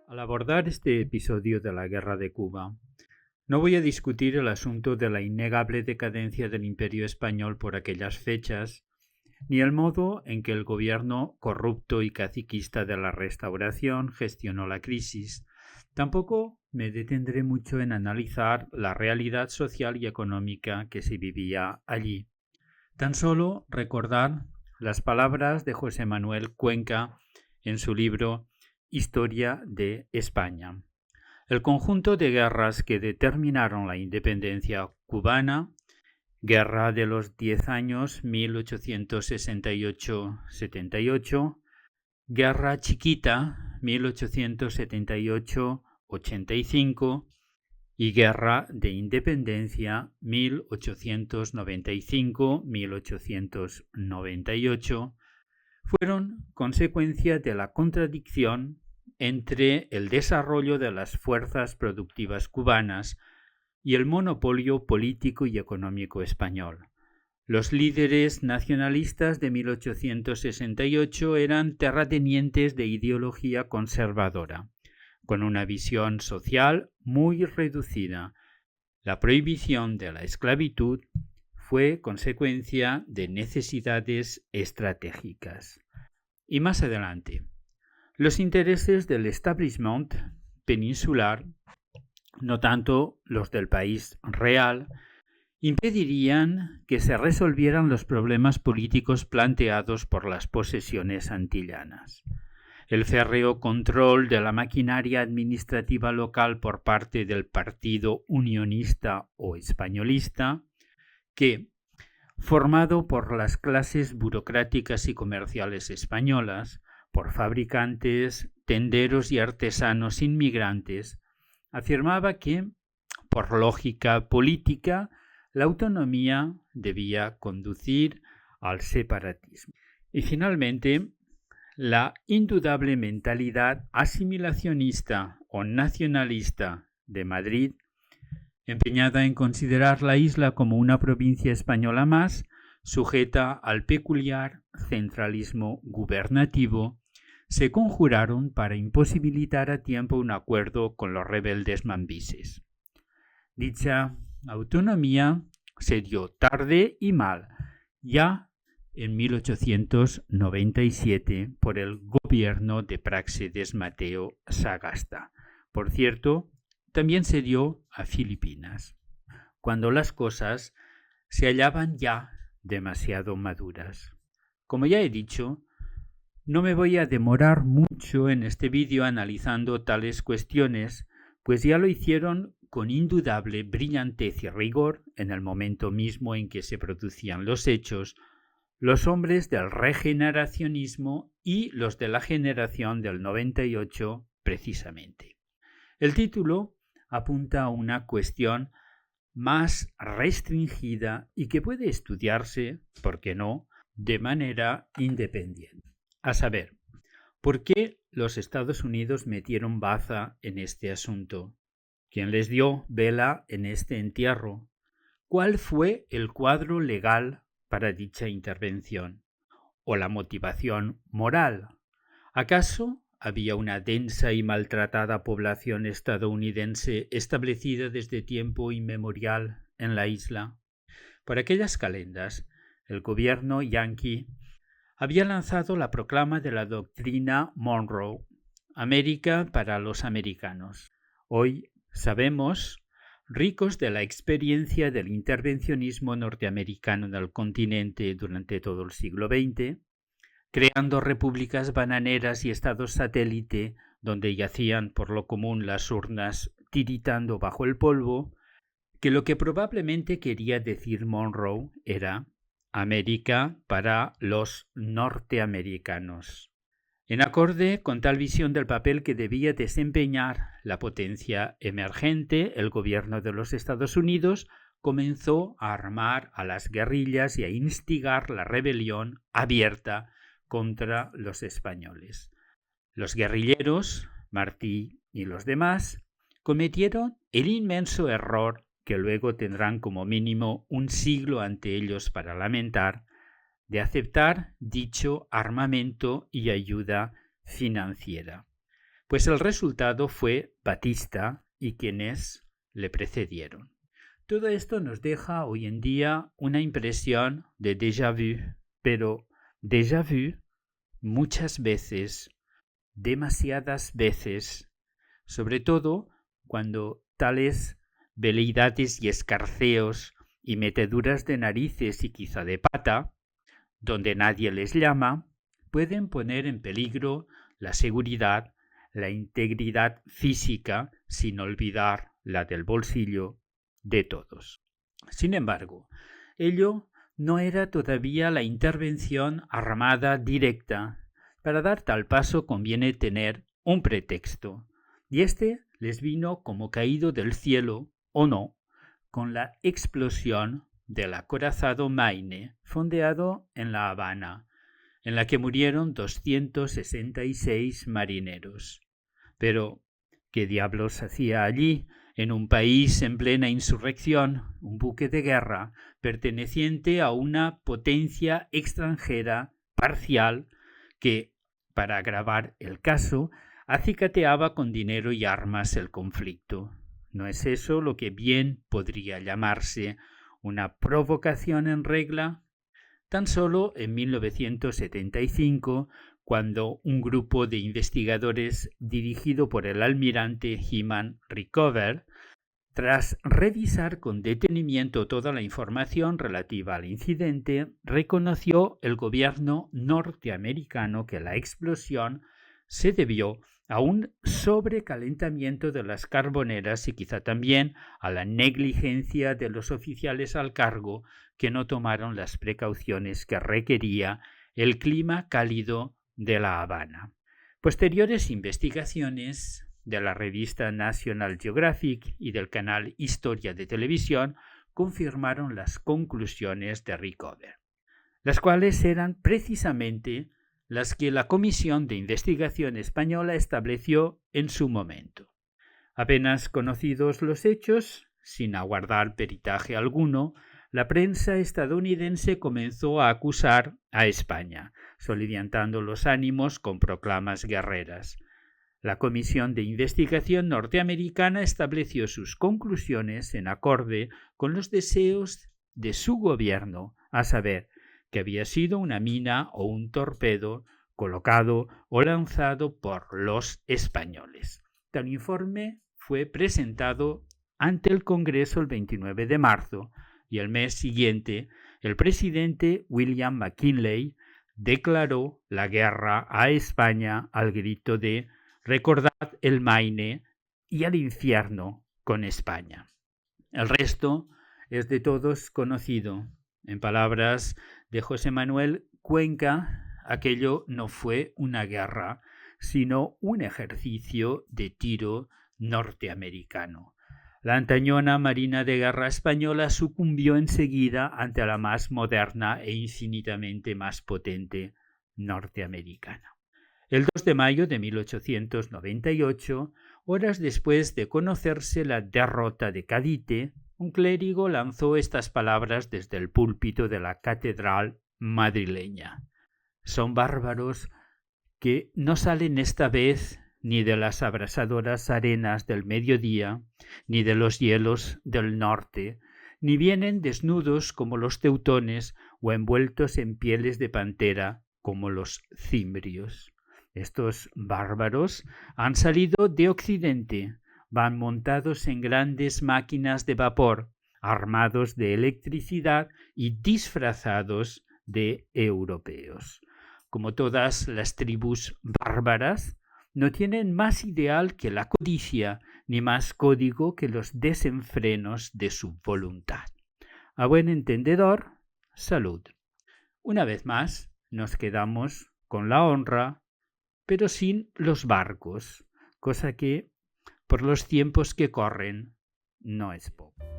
Al abordar este episodio de la Guerra de Cuba, no voy a discutir el asunto de la innegable decadencia del Imperio español por aquellas fechas, ni el modo en que el gobierno corrupto y caciquista de la Restauración gestionó la crisis. Tampoco me detendré mucho en analizar la realidad social y económica que se vivía allí. Tan solo recordar las palabras de José Manuel Cuenca en su libro Historia de España. El conjunto de guerras que determinaron la independencia cubana, Guerra de los 10 años 1868-78, Guerra Chiquita 1878-85 y Guerra de Independencia 1895-1898, fueron consecuencia de la contradicción entre el desarrollo de las fuerzas productivas cubanas y el monopolio político y económico español. Los líderes nacionalistas de 1868 eran terratenientes de ideología conservadora, con una visión social muy reducida. La prohibición de la esclavitud fue consecuencia de necesidades estratégicas. Y más adelante, los intereses del establishment peninsular, no tanto los del país real, impedirían que se resolvieran los problemas políticos planteados por las posesiones antillanas. El férreo control de la maquinaria administrativa local por parte del Partido Unionista o Españolista, que, formado por las clases burocráticas y comerciales españolas, por fabricantes, tenderos y artesanos inmigrantes, afirmaba que, por lógica política, la autonomía debía conducir al separatismo. Y finalmente, la indudable mentalidad asimilacionista o nacionalista de Madrid, empeñada en considerar la isla como una provincia española más, sujeta al peculiar centralismo gubernativo, se conjuraron para imposibilitar a tiempo un acuerdo con los rebeldes mambises. Dicha autonomía se dio tarde y mal, ya en 1897 por el gobierno de Práxedes Mateo Sagasta. Por cierto, también se dio a Filipinas, cuando las cosas se hallaban ya demasiado maduras. Como ya he dicho, no me voy a demorar mucho en este vídeo analizando tales cuestiones, pues ya lo hicieron con indudable brillantez y rigor en el momento mismo en que se producían los hechos, los hombres del regeneracionismo y los de la generación del 98 precisamente. El título apunta a una cuestión más restringida y que puede estudiarse, ¿por qué no?, de manera independiente. A saber, ¿por qué los Estados Unidos metieron baza en este asunto? ¿Quién les dio vela en este entierro? ¿Cuál fue el cuadro legal para dicha intervención? ¿O la motivación moral? ¿Acaso había una densa y maltratada población estadounidense establecida desde tiempo inmemorial en la isla? Por aquellas calendas, el gobierno yanqui había lanzado la proclama de la doctrina Monroe, América para los americanos. Hoy sabemos, ricos de la experiencia del intervencionismo norteamericano en el continente durante todo el siglo XX, creando repúblicas bananeras y estados satélite donde yacían por lo común las urnas tiritando bajo el polvo, que lo que probablemente quería decir Monroe era América para los norteamericanos. En acorde con tal visión del papel que debía desempeñar la potencia emergente, el gobierno de los Estados Unidos comenzó a armar a las guerrillas y a instigar la rebelión abierta contra los españoles. Los guerrilleros, Martí y los demás, cometieron el inmenso error que luego tendrán como mínimo un siglo ante ellos para lamentar, de aceptar dicho armamento y ayuda financiera. pues el resultado fue Batista y quienes le precedieron. Todo esto nos deja hoy en día una impresión de déjà vu, pero déjà vu muchas veces, demasiadas veces, sobre todo cuando tales veleidades y escarceos y meteduras de narices y quizá de pata, donde nadie les llama, pueden poner en peligro la seguridad, la integridad física, sin olvidar la del bolsillo, de todos. Sin embargo, ello no era todavía la intervención armada directa. Para dar tal paso conviene tener un pretexto, y este les vino como caído del cielo, o no, con la explosión del acorazado Maine, fondeado en La Habana, en la que murieron 266 marineros. Pero, ¿qué diablos hacía allí, en un país en plena insurrección, un buque de guerra perteneciente a una potencia extranjera parcial que, para agravar el caso, acicateaba con dinero y armas el conflicto? ¿No es eso lo que bien podría llamarse una provocación en regla? Tan solo en 1975, cuando un grupo de investigadores dirigido por el almirante Hyman Rickover, tras revisar con detenimiento toda la información relativa al incidente, reconoció el gobierno norteamericano que la explosión se debió a un sobrecalentamiento de las carboneras y quizá también a la negligencia de los oficiales al cargo que no tomaron las precauciones que requería el clima cálido de La Habana. Posteriores investigaciones de la revista National Geographic y del canal Historia de Televisión confirmaron las conclusiones de Rickover, las cuales eran precisamente las que la Comisión de Investigación Española estableció en su momento. Apenas conocidos los hechos, sin aguardar peritaje alguno, la prensa estadounidense comenzó a acusar a España, soliviantando los ánimos con proclamas guerreras. La Comisión de Investigación norteamericana estableció sus conclusiones en acorde con los deseos de su gobierno, a saber, que había sido una mina o un torpedo colocado o lanzado por los españoles. Tal informe fue presentado ante el Congreso el 29 de marzo y el mes siguiente el presidente William McKinley declaró la guerra a España al grito de «Recordad el Maine y al infierno con España». El resto es de todos conocido. En palabras de José Manuel Cuenca, aquello no fue una guerra, sino un ejercicio de tiro norteamericano. La antañona Marina de Guerra española sucumbió enseguida ante la más moderna e infinitamente más potente norteamericana. El 2 de mayo de 1898, horas después de conocerse la derrota de Cavite, un clérigo lanzó estas palabras desde el púlpito de la catedral madrileña: «Son bárbaros que no salen esta vez ni de las abrasadoras arenas del mediodía, ni de los hielos del norte, ni vienen desnudos como los teutones o envueltos en pieles de pantera como los cimbrios. Estos bárbaros han salido de Occidente, van montados en grandes máquinas de vapor, armados de electricidad y disfrazados de europeos. Como todas las tribus bárbaras, no tienen más ideal que la codicia, ni más código que los desenfrenos de su voluntad. A buen entendedor, salud». Una vez más, nos quedamos con la honra, pero sin los barcos, cosa que, por los tiempos que corren, no es poco.